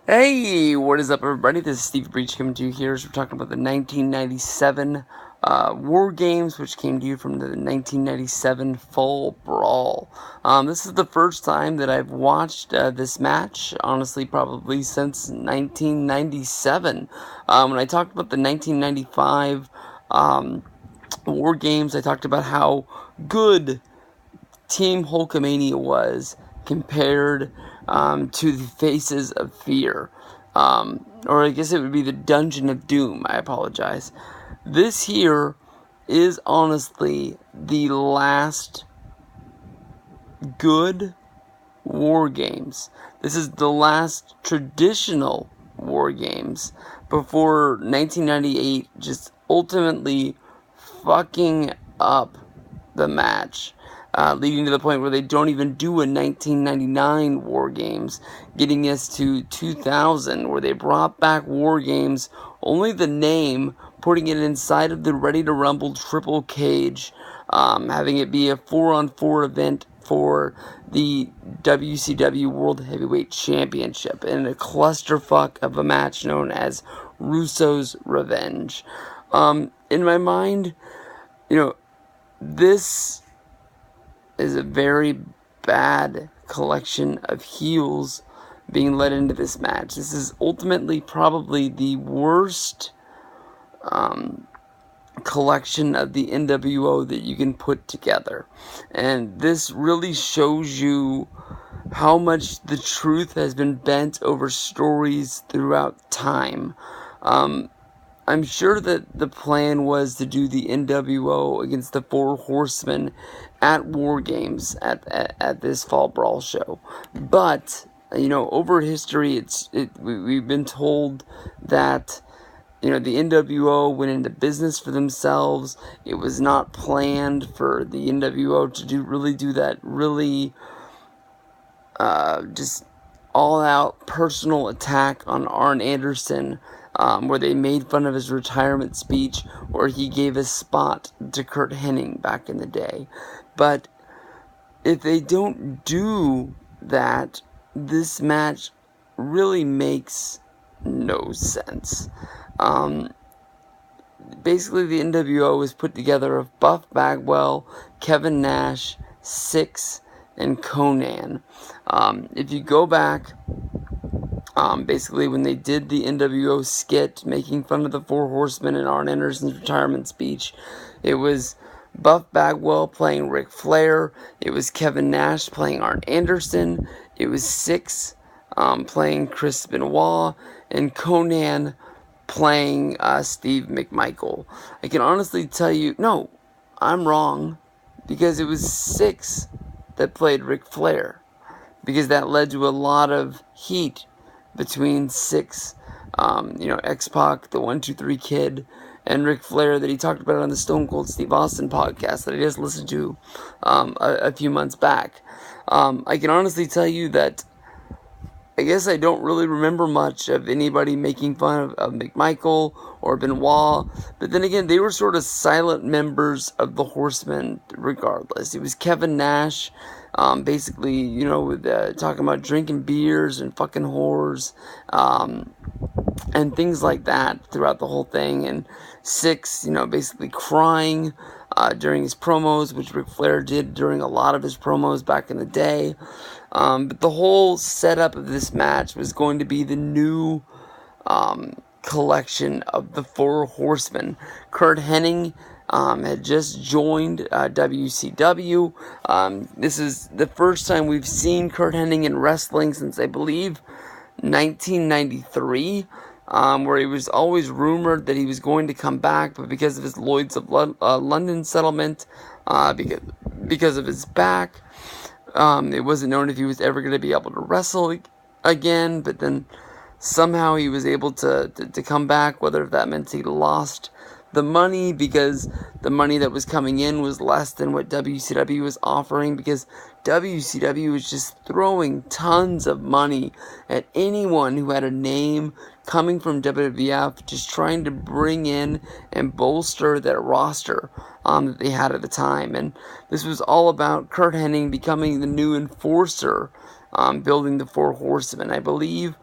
Hey, what is up, everybody? This is Steve Breach coming to you here as we're talking about the 1997 War Games, which came to you from the 1997 Fall Brawl. This is the first time that I've watched this match, honestly, probably since 1997. When I talked about the 1995 War Games, I talked about how good Team Hulkamania was compared to the Faces of Fear. Or I guess it would be the Dungeon of Doom. I apologize. This here is honestly the last good War Games. This is the last traditional War Games before 1998 just ultimately fucking up the match. Leading to the point where they don't even do a 1999 War Games, getting us to 2000, where they brought back War Games, only the name, putting it inside of the Ready to Rumble triple cage, having it be a 4-on-4 event for the WCW World Heavyweight Championship, in a clusterfuck of a match known as Russo's Revenge. In my mind, this is a very bad collection of heels being led into this match. This is ultimately probably the worst collection of the nWo that you can put together. And this really shows you how much the truth has been bent over stories throughout time. I'm sure that the plan was to do the nWo against the Four Horsemen at War Games at this Fall Brawl show. But, over history, we've been told that, the nWo went into business for themselves. It was not planned for the nWo to do that just all-out personal attack on Arn Anderson, where they made fun of his retirement speech, where he gave a spot to Curt Hennig back in the day. But if they don't do that, this match really makes no sense. Basically, the nWo was put together of Buff Bagwell, Kevin Nash, Syxx, and Conan. If you go back, basically when they did the nWo skit making fun of the Four Horsemen and Arn Anderson's retirement speech, it was Buff Bagwell playing Ric Flair, it was Kevin Nash playing Arn Anderson, it was Syxx playing Chris Benoit, and Conan playing Steve McMichael. I can honestly tell you, no, I'm wrong, because it was Syxx that played Ric Flair, because that led to a lot of heat between Syxx, X-Pac, the 1-2-3 Kid, and Ric Flair that he talked about on the Stone Cold Steve Austin podcast that I just listened to a few months back. I can honestly tell you that I guess I don't really remember much of anybody making fun of McMichael or Benoit, but then again, they were sort of silent members of the Horsemen regardless. It was Kevin Nash, basically, talking about drinking beers and fucking whores, and things like that throughout the whole thing, and Syxx, basically crying during his promos, which Ric Flair did during a lot of his promos back in the day. But the whole setup of this match was going to be the new collection of the Four Horsemen. Curt Hennig had just joined WCW. This is the first time we've seen Curt Hennig in wrestling since, I believe, 1993. Where he was always rumored that he was going to come back, but because of his Lloyd's of London settlement, because of his back, it wasn't known if he was ever going to be able to wrestle again. But then somehow he was able to come back, whether that meant he lost the money, because the money that was coming in was less than what WCW was offering, because WCW was just throwing tons of money at anyone who had a name coming from WWF, just trying to bring in and bolster their roster that they had at the time. And this was all about Curt Hennig becoming the new enforcer building the four horsemen. I believe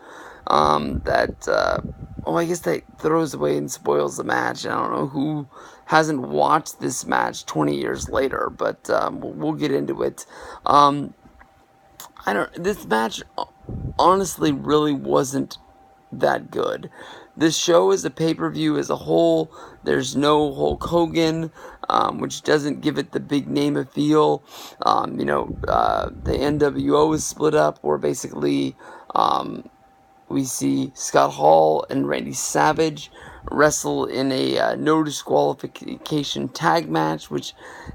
I guess that throws away and spoils the match. I don't know who hasn't watched this match 20 years later, but we'll get into it. This match honestly really wasn't that good. This show is a pay-per-view as a whole. There's no Hulk Hogan, which doesn't give it the big name and feel. The nWo is split up, where basically we see Scott Hall and Randy Savage wrestle in a no disqualification tag match, which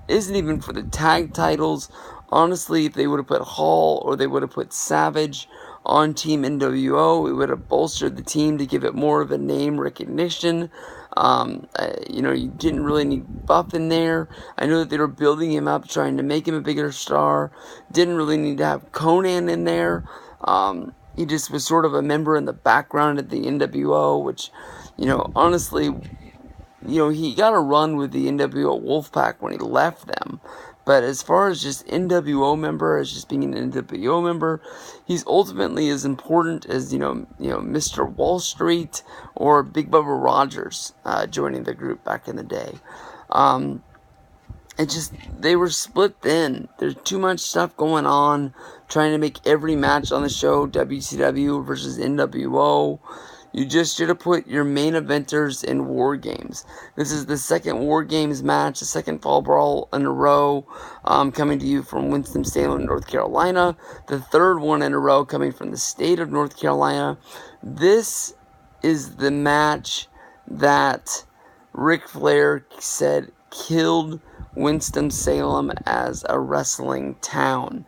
isn't even for the tag titles. Honestly, if they would have put Hall or they would have put Savage on Team nWo, it would have bolstered the team to give it more of a name recognition. You didn't really need Buff in there. I know that they were building him up, trying to make him a bigger star. Didn't really need to have Conan in there. He just was sort of a member in the background at the nWo, which, honestly, he got a run with the nWo Wolfpack when he left them. But as far as just nWo member, as just being an nWo member, he's ultimately as important as, Mr. Wall Street or Big Bubba Rogers joining the group back in the day. They were split thin. There's too much stuff going on, trying to make every match on the show WCW versus nWo. You just should have put your main eventers in War Games. This is the second War Games match, the second Fall Brawl in a row, coming to you from Winston-Salem, North Carolina. The third one in a row coming from the state of North Carolina. This is the match that Ric Flair said killed Winston-Salem as a wrestling town.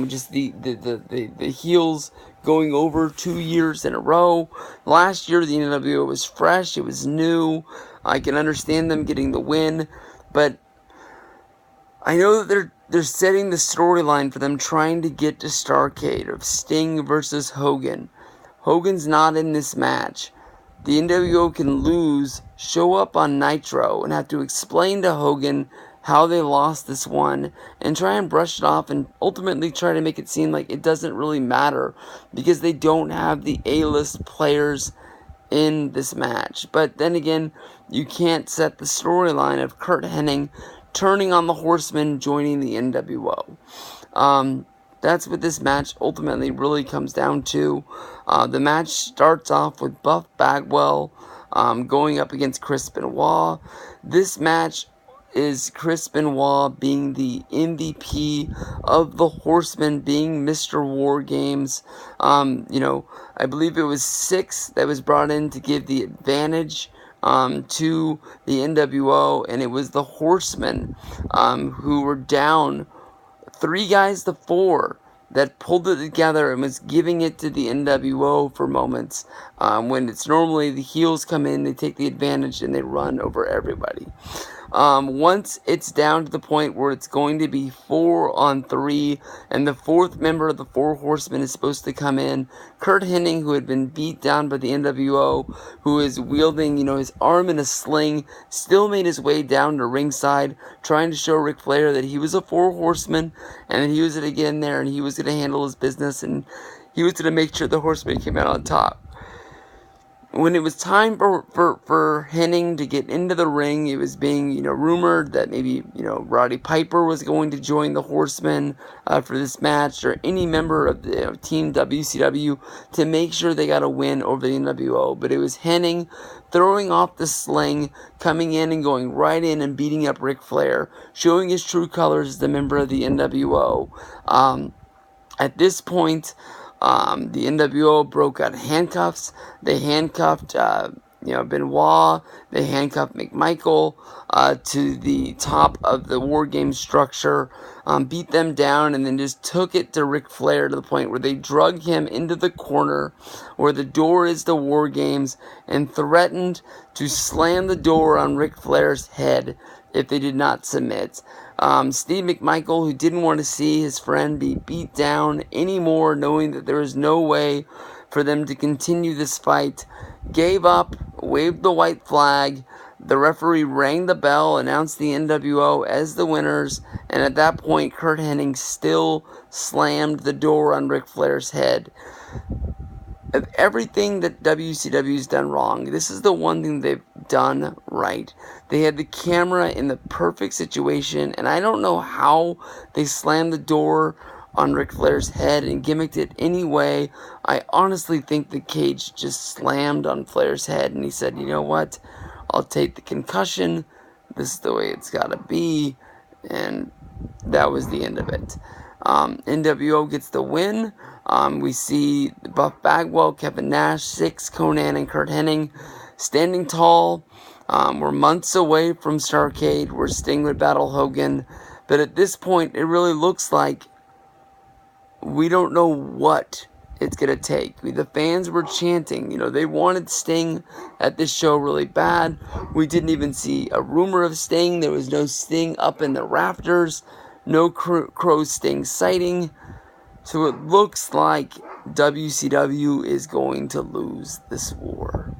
Just the heels going over 2 years in a row. Last year, the nWo was fresh. It was new. I can understand them getting the win, but I know that they're setting the storyline for them trying to get to Starrcade of Sting versus Hogan. Hogan's not in this match. The nWo can lose, show up on Nitro, and have to explain to Hogan how they lost this one, and try and brush it off, and ultimately try to make it seem like it doesn't really matter, because they don't have the A-list players in this match. But then again, you can't set the storyline of Curt Hennig turning on the Horsemen, joining the nWo. That's what this match ultimately really comes down to. The match starts off with Buff Bagwell going up against Chris Benoit. This match is Chris Benoit being the MVP of the Horsemen, being Mr. War Games. I believe it was 6 that was brought in to give the advantage to the nWo, and it was the Horsemen who were down 3 guys to 4 that pulled it together and was giving it to the nWo for moments. When it's normally the heels come in, they take the advantage and they run over everybody. Once it's down to the point where it's going to be 4-on-3, and the 4th member of the 4 Horsemen is supposed to come in, Curt Hennig, who had been beat down by the nWo, who is wielding, his arm in a sling, still made his way down to ringside, trying to show Ric Flair that he was a 4 Horseman, and that he was going to get in there, and he was going to handle his business, and he was going to make sure the Horsemen came out on top. When it was time for Hennig to get into the ring, it was being, rumored that maybe, Roddy Piper was going to join the Horsemen for this match, or any member of the Team WCW, to make sure they got a win over the nWo. But it was Hennig throwing off the sling, coming in and going right in and beating up Ric Flair, showing his true colors as the member of the nWo. At this point, the nWo broke out handcuffs. They handcuffed, Benoit. They handcuffed McMichael to the top of the War Games structure, beat them down, and then just took it to Ric Flair to the point where they drug him into the corner where the door is to War Games and threatened to slam the door on Ric Flair's head if they did not submit. Steve McMichael, who didn't want to see his friend be beat down anymore, knowing that there was no way for them to continue this fight, gave up, waved the white flag. The referee rang the bell, announced the nWo as the winners, and at that point, Curt Hennig still slammed the door on Ric Flair's head. Of everything that WCW's done wrong, this is the one thing they've done right. They had the camera in the perfect situation, and I don't know how they slammed the door on Ric Flair's head and gimmicked it anyway. I honestly think the cage just slammed on Flair's head, and he said, you know what? I'll take the concussion. This is the way it's got to be. And that was the end of it. nWo gets the win. We see Buff Bagwell, Kevin Nash, Six, Conan, and Curt Hennig standing tall. We're months away from Starrcade, where Sting would battle Hogan. But at this point, it really looks like we don't know what it's going to take. The fans were chanting. They wanted Sting at this show really bad. We didn't even see a rumor of Sting. There was no Sting up in the rafters. No Crow Sting sighting. So it looks like WCW is going to lose this war.